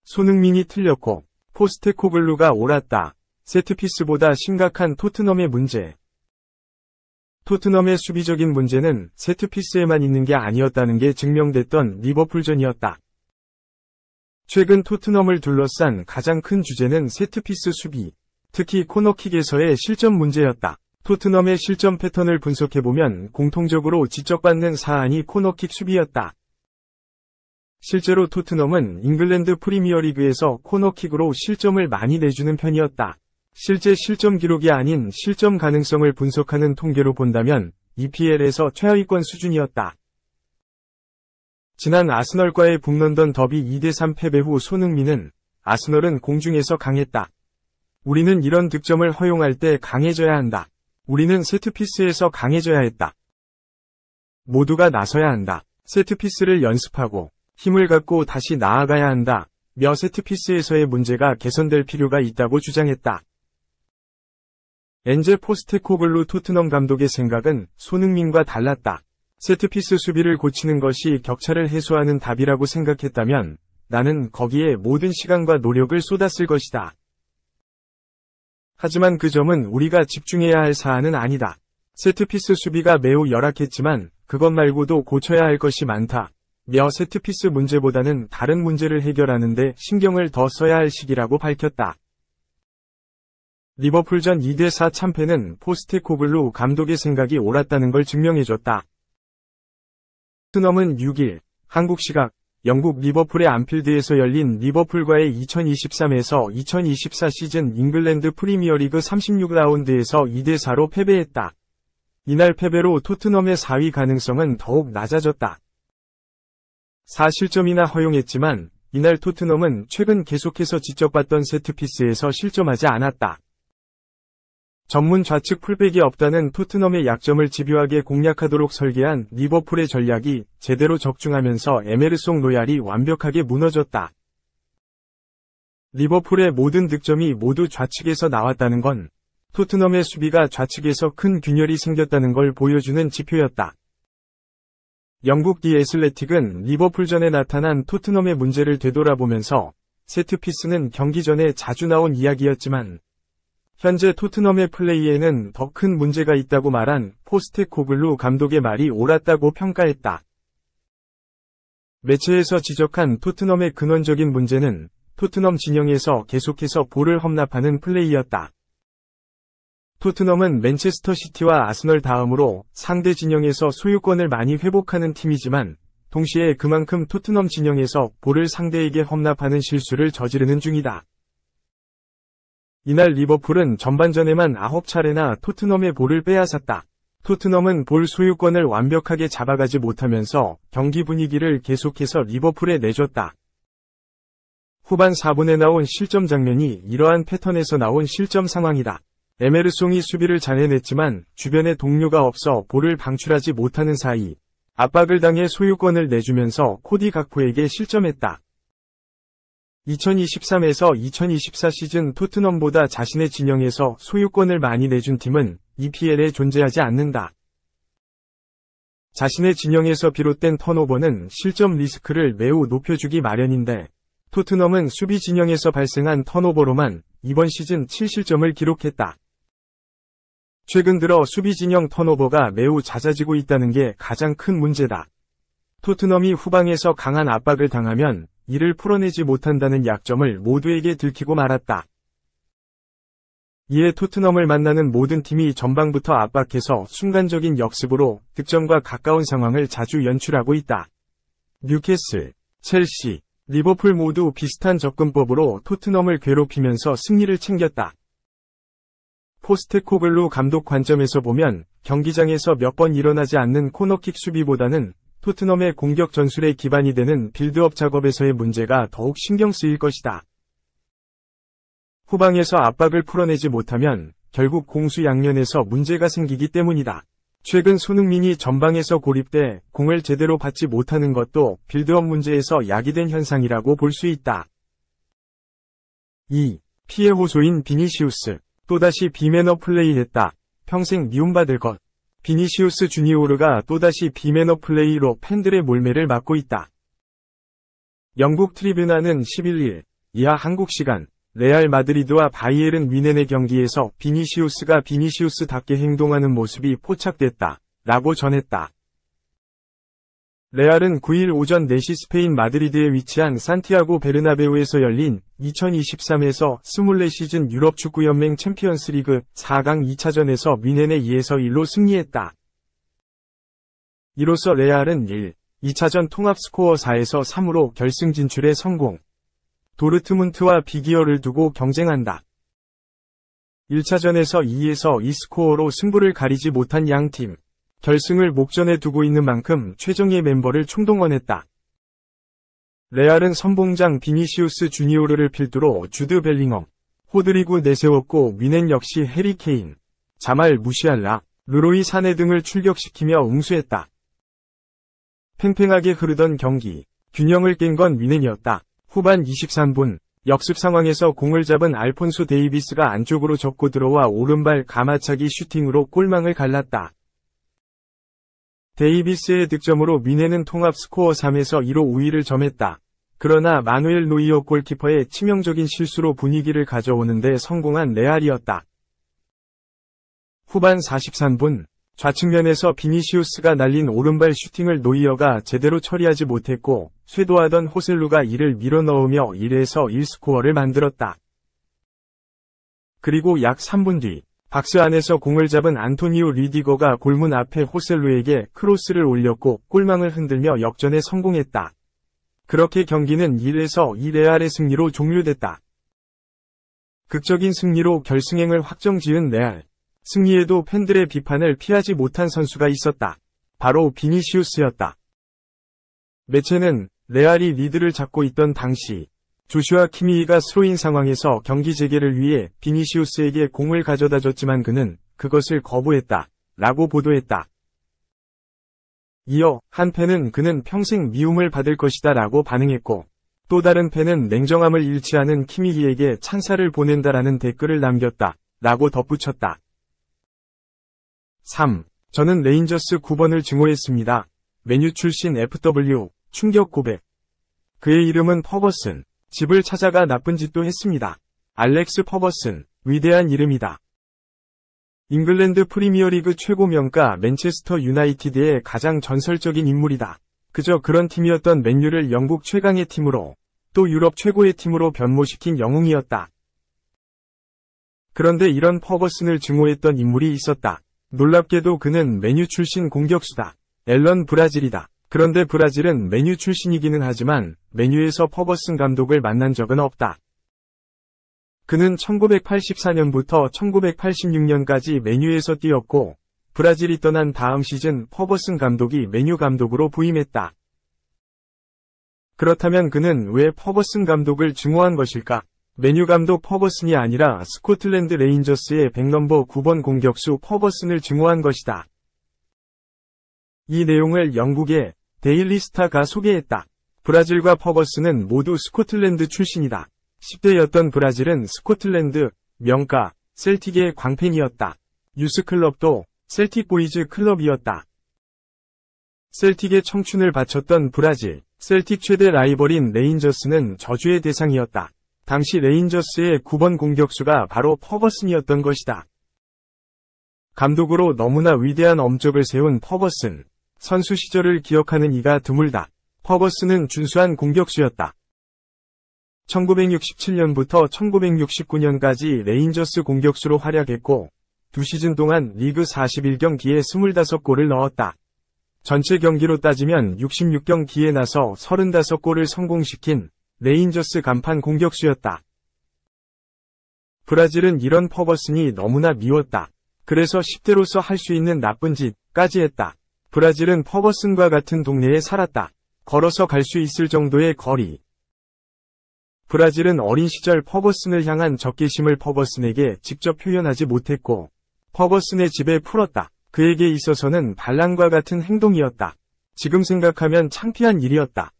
손흥민이 틀렸고 포스테코글루가 옳았다. 세트피스보다 심각한 토트넘의 문제. 토트넘의 수비적인 문제는 세트피스에만 있는 게 아니었다는 게 증명됐던 리버풀전이었다. 최근 토트넘을 둘러싼 가장 큰 주제는 세트피스 수비, 특히 코너킥에서의 실점 문제였다. 토트넘의 실점 패턴을 분석해보면 공통적으로 지적받는 사안이 코너킥 수비였다. 실제로 토트넘은 잉글랜드 프리미어리그에서 코너킥으로 실점을 많이 내주는 편이었다. 실제 실점 기록이 아닌 실점 가능성을 분석하는 통계로 본다면 EPL에서 최하위권 수준이었다. 지난 아스널과의 북런던 더비 2대3 패배 후 손흥민은 아스널은 공중에서 강했다. 우리는 이런 득점을 허용할 때 강해져야 한다. 우리는 세트피스에서 강해져야 했다. 모두가 나서야 한다. 세트피스를 연습하고 힘을 갖고 다시 나아가야 한다. 며 세트피스에서의 문제가 개선될 필요가 있다고 주장했다. 엔제 포스테코글루 토트넘 감독의 생각은 손흥민과 달랐다. 세트피스 수비를 고치는 것이 격차를 해소하는 답이라고 생각했다면 나는 거기에 모든 시간과 노력을 쏟았을 것이다. 하지만 그 점은 우리가 집중해야 할 사안은 아니다. 세트피스 수비가 매우 열악했지만 그것 말고도 고쳐야 할 것이 많다. 며 세트피스 문제보다는 다른 문제를 해결하는데 신경을 더 써야 할 시기라고 밝혔다. 리버풀전 2대4 참패는 포스테코글루 감독의 생각이 옳았다는 걸 증명해줬다. 토트넘은 6일 한국 시각 영국 리버풀의 안필드에서 열린 리버풀과의 2023에서 2024 시즌 잉글랜드 프리미어리그 36라운드에서 2대4로 패배했다. 이날 패배로 토트넘의 4위 가능성은 더욱 낮아졌다. 4실점이나 허용했지만 이날 토트넘은 최근 계속해서 지적받던 세트피스에서 실점하지 않았다. 전문 좌측 풀백이 없다는 토트넘의 약점을 집요하게 공략하도록 설계한 리버풀의 전략이 제대로 적중하면서 에메르송 로얄이 완벽하게 무너졌다. 리버풀의 모든 득점이 모두 좌측에서 나왔다는 건 토트넘의 수비가 좌측에서 큰 균열이 생겼다는 걸 보여주는 지표였다. 영국 디 애슬레틱은 리버풀전에 나타난 토트넘의 문제를 되돌아보면서 세트피스는 경기 전에 자주 나온 이야기였지만 현재 토트넘의 플레이에는 더 큰 문제가 있다고 말한 포스테코글루 감독의 말이 옳았다고 평가했다. 매체에서 지적한 토트넘의 근원적인 문제는 토트넘 진영에서 계속해서 볼을 험납하는 플레이였다. 토트넘은 맨체스터 시티와 아스널 다음으로 상대 진영에서 소유권을 많이 회복하는 팀이지만 동시에 그만큼 토트넘 진영에서 볼을 상대에게 험납하는 실수를 저지르는 중이다. 이날 리버풀은 전반전에만 9차례나 토트넘의 볼을 빼앗았다. 토트넘은 볼 소유권을 완벽하게 잡아가지 못하면서 경기 분위기를 계속해서 리버풀에 내줬다. 후반 4분에 나온 실점 장면이 이러한 패턴에서 나온 실점 상황이다. 에메르송이 수비를 잘 해냈지만 주변에 동료가 없어 볼을 방출하지 못하는 사이 압박을 당해 소유권을 내주면서 코디 각포에게 실점했다. 2023에서 2024 시즌 토트넘보다 자신의 진영에서 소유권을 많이 내준 팀은 EPL에 존재하지 않는다. 자신의 진영에서 비롯된 턴오버는 실점 리스크를 매우 높여주기 마련인데 토트넘은 수비 진영에서 발생한 턴오버로만 이번 시즌 7실점을 기록했다. 최근 들어 수비 진영 턴오버가 매우 잦아지고 있다는 게 가장 큰 문제다. 토트넘이 후방에서 강한 압박을 당하면 이를 풀어내지 못한다는 약점을 모두에게 들키고 말았다. 이에 토트넘을 만나는 모든 팀이 전방부터 압박해서 순간적인 역습으로 득점과 가까운 상황을 자주 연출하고 있다. 뉴캐슬, 첼시, 리버풀 모두 비슷한 접근법으로 토트넘을 괴롭히면서 승리를 챙겼다. 포스테코글루 감독 관점에서 보면 경기장에서 몇 번 일어나지 않는 코너킥 수비보다는 토트넘의 공격 전술의 기반이 되는 빌드업 작업에서의 문제가 더욱 신경 쓰일 것이다. 후방에서 압박을 풀어내지 못하면 결국 공수 양면에서 문제가 생기기 때문이다. 최근 손흥민이 전방에서 고립돼 공을 제대로 받지 못하는 것도 빌드업 문제에서 야기된 현상이라고 볼 수 있다. 2. 피해 호소인 비니시우스. 또다시 비매너 플레이했다. 평생 미움받을 것. 비니시우스 주니오르가 또다시 비매너 플레이로 팬들의 몰매를 막고 있다. 영국 트리뷴화는 11일 이하 한국 시간 레알 마드리드와 바이에른 뮌헨의 경기에서 비니시우스가 비니시우스답게 행동하는 모습이 포착됐다 라고 전했다. 레알은 9일 오전 4시 스페인 마드리드에 위치한 산티아고 베르나베우에서 열린 2023에서 24시즌 유럽축구연맹 챔피언스리그 4강 2차전에서 뮌헨에 2-1로 승리했다. 이로써 레알은 2차전 통합 스코어 4-3으로 결승 진출에 성공. 도르트문트와 비기어를 두고 경쟁한다. 1차전에서 2-2 스코어로 승부를 가리지 못한 양팀. 결승을 목전에 두고 있는 만큼 최정예 멤버를 총동원했다. 레알은 선봉장 비니시우스 주니오르를 필두로 주드 벨링엄, 호드리구 내세웠고 뮌헨 역시 해리 케인, 자말 무시알라, 르로이 사네 등을 출격시키며 응수했다. 팽팽하게 흐르던 경기, 균형을 깬 건 뮌헨이었다. 후반 23분, 역습 상황에서 공을 잡은 알폰소 데이비스가 안쪽으로 접고 들어와 오른발 가마차기 슈팅으로 골망을 갈랐다. 데이비스의 득점으로 뮌헨은 통합 스코어 3-2로 우위를 점했다. 그러나 마누엘 노이어 골키퍼의 치명적인 실수로 분위기를 가져오는데 성공한 레알이었다. 후반 43분, 좌측면에서 비니시우스가 날린 오른발 슈팅을 노이어가 제대로 처리하지 못했고 쇄도하던 호셀루가 이를 밀어넣으며 1-1 스코어를 만들었다. 그리고 약 3분 뒤, 박스 안에서 공을 잡은 안토니오 리디거가 골문 앞에 호셀루에게 크로스를 올렸고 골망을 흔들며 역전에 성공했다. 그렇게 경기는 1-2 레알의 승리로 종료됐다. 극적인 승리로 결승행을 확정지은 레알. 승리에도 팬들의 비판을 피하지 못한 선수가 있었다. 바로 비니시우스였다. 매체는 레알이 리드를 잡고 있던 당시 조슈아 키미히가 스로인 상황에서 경기 재개를 위해 비니시우스에게 공을 가져다 줬지만 그는 그것을 거부했다. 라고 보도했다. 이어 한 팬은 그는 평생 미움을 받을 것이다 라고 반응했고 또 다른 팬은 냉정함을 잃지 않은 키미히에게 찬사를 보낸다라는 댓글을 남겼다. 라고 덧붙였다. 3. 저는 레인저스 9번을 증오했습니다. 맨유 출신 FW, 충격 고백. 그의 이름은 퍼거슨. 집을 찾아가 나쁜 짓도 했습니다. 알렉스 퍼거슨, 위대한 이름이다. 잉글랜드 프리미어리그 최고 명가 맨체스터 유나이티드의 가장 전설적인 인물이다. 그저 그런 팀이었던 맨유를 영국 최강의 팀으로, 또 유럽 최고의 팀으로 변모시킨 영웅이었다. 그런데 이런 퍼거슨을 증오했던 인물이 있었다. 놀랍게도 그는 맨유 출신 공격수다. 앨런 브라질이다. 그런데 브라질은 맨유 출신이기는 하지만 맨유에서 퍼거슨 감독을 만난 적은 없다. 그는 1984년부터 1986년까지 맨유에서 뛰었고 브라질이 떠난 다음 시즌 퍼거슨 감독이 맨유 감독으로 부임했다. 그렇다면 그는 왜 퍼거슨 감독을 증오한 것일까? 맨유 감독 퍼거슨이 아니라 스코틀랜드 레인저스의 100넘버 9번 공격수 퍼거슨을 증오한 것이다. 이 내용을 영국의 데일리 스타가 소개했다. 브라질과 퍼거슨은 모두 스코틀랜드 출신이다. 10대였던 브라질은 스코틀랜드, 명가, 셀틱의 광팬이었다. 유스클럽도 셀틱 보이즈 클럽이었다. 셀틱의 청춘을 바쳤던 브라질, 셀틱 최대 라이벌인 레인저스는 저주의 대상이었다. 당시 레인저스의 9번 공격수가 바로 퍼거슨이었던 것이다. 감독으로 너무나 위대한 업적을 세운 퍼거슨. 선수 시절을 기억하는 이가 드물다. 퍼거슨은 준수한 공격수였다. 1967년부터 1969년까지 레인저스 공격수로 활약했고 2시즌 동안 리그 41경기에 25골을 넣었다. 전체 경기로 따지면 66경기에 나서 35골을 성공시킨 레인저스 간판 공격수였다. 브라질은 이런 퍼거슨이 너무나 미웠다. 그래서 10대로서 할 수 있는 나쁜 짓까지 했다. 브라질은 퍼거슨과 같은 동네에 살았다. 걸어서 갈 수 있을 정도의 거리. 브라질은 어린 시절 퍼거슨을 향한 적개심을 퍼거슨에게 직접 표현하지 못했고 퍼거슨의 집에 풀었다. 그에게 있어서는 반란과 같은 행동이었다. 지금 생각하면 창피한 일이었다.